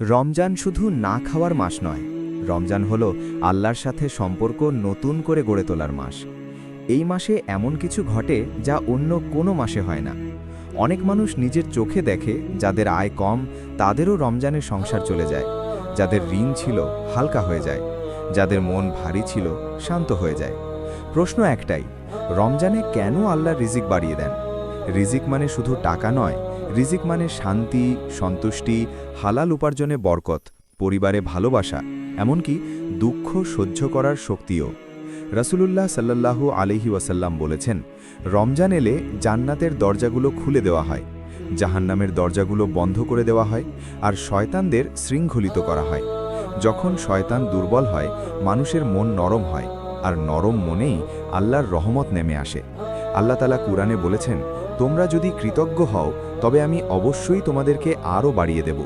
রমজান শুধু না খাওয়ার মাস নয়, রমজান হলো আল্লাহর সাথে সম্পর্ক নতুন করে গড়ে তোলার মাস। এই মাসে এমন কিছু ঘটে যা অন্য কোনো মাসে হয় না। অনেক মানুষ নিজের চোখে দেখে যাদের আয় কম তাদেরও রমজানের সংসার চলে যায়, যাদের ঋণ ছিল হালকা হয়ে যায়, যাদের মন ভারী ছিল শান্ত হয়ে যায়। প্রশ্ন একটাই, রমজানে কেন আল্লাহ রিজিক বাড়িয়ে দেন? রিজিক মানে শুধু টাকা নয়, রিজিক মানে শান্তি, সন্তুষ্টি, হালাল উপার্জনে বরকত, পরিবারে ভালোবাসা, এমনকি দুঃখ সহ্য করার শক্তিও। রাসূলুল্লাহ সাল্লাল্লাহু আলাইহি ওয়াসাল্লাম বলেছেন, রমজান এলে জান্নাতের দরজাগুলো খুলে দেওয়া হয়, জাহান্নামের দরজাগুলো বন্ধ করে দেওয়া হয়, আর শয়তানদের শৃঙ্খলিত করা হয়। যখন শয়তান দুর্বল হয়, মানুষের মন নরম হয়, আর নরম মনেই আল্লাহর রহমত নেমে আসে। আল্লাহ তাআলা কুরআনে বলেছেন, তোমরা যদি কৃতজ্ঞ হও তবে আমি অবশ্যই তোমাদেরকে আরও বাড়িয়ে দেব।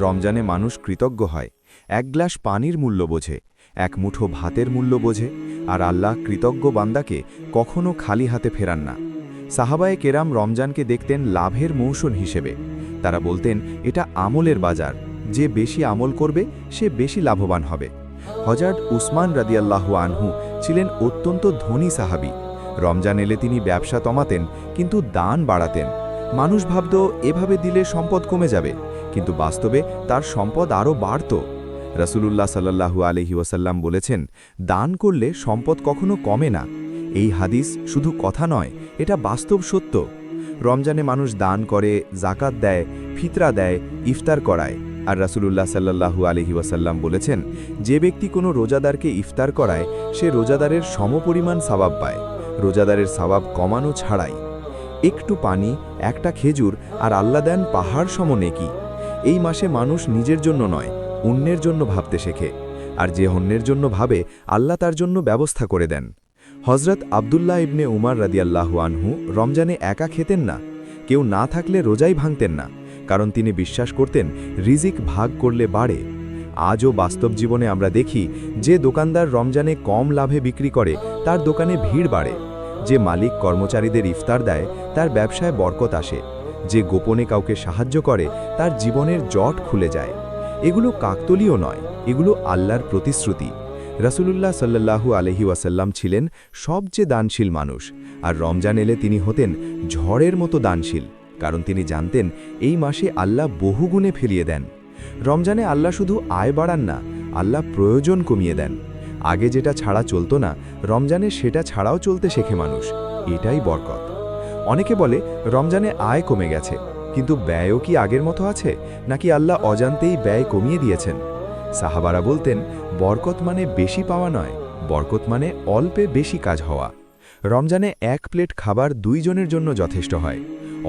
রমজানে মানুষ কৃতজ্ঞ হয়, এক গ্লাস পানির মূল্য বোঝে, এক মুঠো ভাতের মূল্য বোঝে, আর আল্লাহ কৃতজ্ঞ বান্দাকে কখনো খালি হাতে ফেরান না। সাহাবায়ে কেরাম রমজানকে দেখতেন লাভের মৌসুম হিসেবে। তারা বলতেন, এটা আমলের বাজার, যে বেশি আমল করবে সে বেশি লাভবান হবে। হযরত উসমান রাদিয়াল্লাহু আনহু ছিলেন অত্যন্ত ধনী সাহাবী। রমজান এলে তিনি ব্যবসা কমাতেন কিন্তু দান বাড়াতেন। মানুষ ভাবত এভাবে দিলে সম্পদ কমে যাবে, কিন্তু বাস্তবে তার সম্পদ আরও বাড়ত। রাসূলুল্লাহ সাল্লাল্লাহু আলাইহি ওয়াসাল্লাম বলেছেন, দান করলে সম্পদ কখনো কমে না। এই হাদিস শুধু কথা নয়, এটা বাস্তব সত্য। রমজানে মানুষ দান করে, যাকাত দেয়, ফিতরা দেয়, ইফতার করায়। আর রাসূলুল্লাহ সাল্লাল্লাহু আলাইহি ওয়াসাল্লাম বলেছেন, যে ব্যক্তি কোনো রোজাদারকে ইফতার করায় সে রোজাদারের সমপরিমাণ সওয়াব পায়, রোজাদারের সওয়াব কমানো ছাড়াই। একটু পানি, একটা খেজুর, আর আল্লাহ দেন পাহাড় সম নেকি। এই মাসে মানুষ নিজের জন্য নয়, অন্যের জন্য ভাবতে শেখে, আর যে অন্যের জন্য ভাবে আল্লাহ তার জন্য ব্যবস্থা করে দেন। হযরত আব্দুল্লাহ ইবনে উমার রাদিয়াল্লাহু আনহু রমজানে একা খেতেন না, কেউ না থাকলে রোজাই ভাঙতেন না, কারণ তিনি বিশ্বাস করতেন রিজিক ভাগ করলে বাড়ে। আজও বাস্তব জীবনে আমরা দেখি, যে দোকানদার রমজানে কম লাভে বিক্রি করে তার দোকানে ভিড় বাড়ে, যে মালিক কর্মচারীদের ইফতার দেয় তার ব্যবসায় বরকত আসে, যে গোপনে কাউকে সাহায্য করে তার জীবনের জট খুলে যায়। এগুলো কাকতলীয় নয়, এগুলো আল্লাহর প্রতিশ্রুতি। রাসূলুল্লাহ সাল্লাল্লাহু আলাইহি ওয়াসাল্লাম ছিলেন সবচেয়ে দানশীল মানুষ, আর রমজান এলে তিনি হতেন ঝড়ের মতো দানশীল, কারণ তিনি জানতেন এই মাসে আল্লাহ বহুগুণে ফিরিয়ে দেন। রমজানে আল্লাহ শুধু আয় বাড়ান না, আল্লাহ প্রয়োজন কমিয়ে দেন। আগে যেটা ছাড়া চলতো না, রমজানে সেটা ছাড়াও চলতে শেখে মানুষ। এটাই বরকত। অনেকে বলে রমজানে আয় কমে গেছে, কিন্তু ব্যয়ও কি আগের মতো আছে, নাকি আল্লাহ অজান্তেই ব্যয় কমিয়ে দিয়েছেন? সাহাবারা বলতেন, বরকত মানে বেশি পাওয়া নয়, বরকত মানে অল্পে বেশি কাজ হওয়া। রমজানে এক প্লেট খাবার 2 জনের জন্য যথেষ্ট হয়,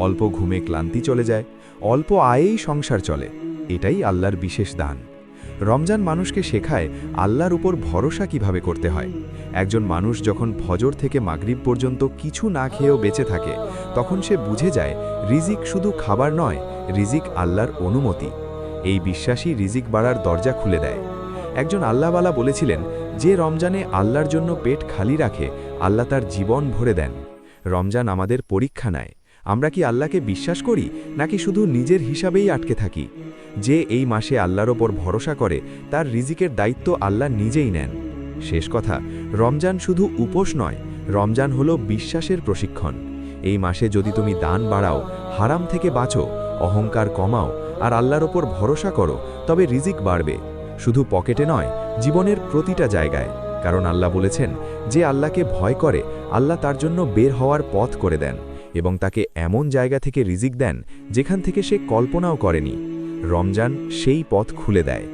অল্প ঘুমে ক্লান্তি চলে যায়, অল্প আয়েই সংসার চলে। এটাই আল্লাহর বিশেষ দান। রমজান মানুষকে শেখায় আল্লাহর উপর ভরসা কিভাবে করতে হয়। একজন মানুষ যখন ফজর থেকে মাগরিব পর্যন্ত কিছু না খেয়েও বেঁচে থাকে, তখন সে বুঝে যায় রিজিক শুধু খাবার নয়, রিজিক আল্লাহর অনুমতি। এই বিশ্বাসই রিজিক বাড়ার দরজা খুলে দেয়। একজন আল্লাহওয়ালা বলেছিলেন, যে রমজানে আল্লাহর জন্য পেট খালি রাখে আল্লাহ তার জীবন ভরে দেন। রমজান আমাদের পরীক্ষা নেয়, আমরা কি আল্লাহকে বিশ্বাস করি নাকি শুধু নিজের হিসাবেই আটকে থাকি। যে এই মাসে আল্লাহর ওপর ভরসা করে তার রিজিকের দায়িত্ব আল্লাহ নিজেই নেন। শেষ কথা, রমজান শুধু উপোস নয়, রমজান হলো বিশ্বাসের প্রশিক্ষণ। এই মাসে যদি তুমি দান বাড়াও, হারাম থেকে বাঁচো, অহংকার কমাও, আর আল্লাহর ওপর ভরসা করো, তবে রিজিক বাড়বে। শুধু পকেটে নয়, জীবনের প্রতিটা জায়গায়। কারণ আল্লাহ বলেছেন, যে আল্লাহকে ভয় করে আল্লাহ তার জন্য বের হওয়ার পথ করে দেন, এবং তাকে এমন জায়গা থেকে রিজিক দেন যেখান থেকে সে কল্পনাও করেনি। রমজান সেই পথ খুলে দেয়।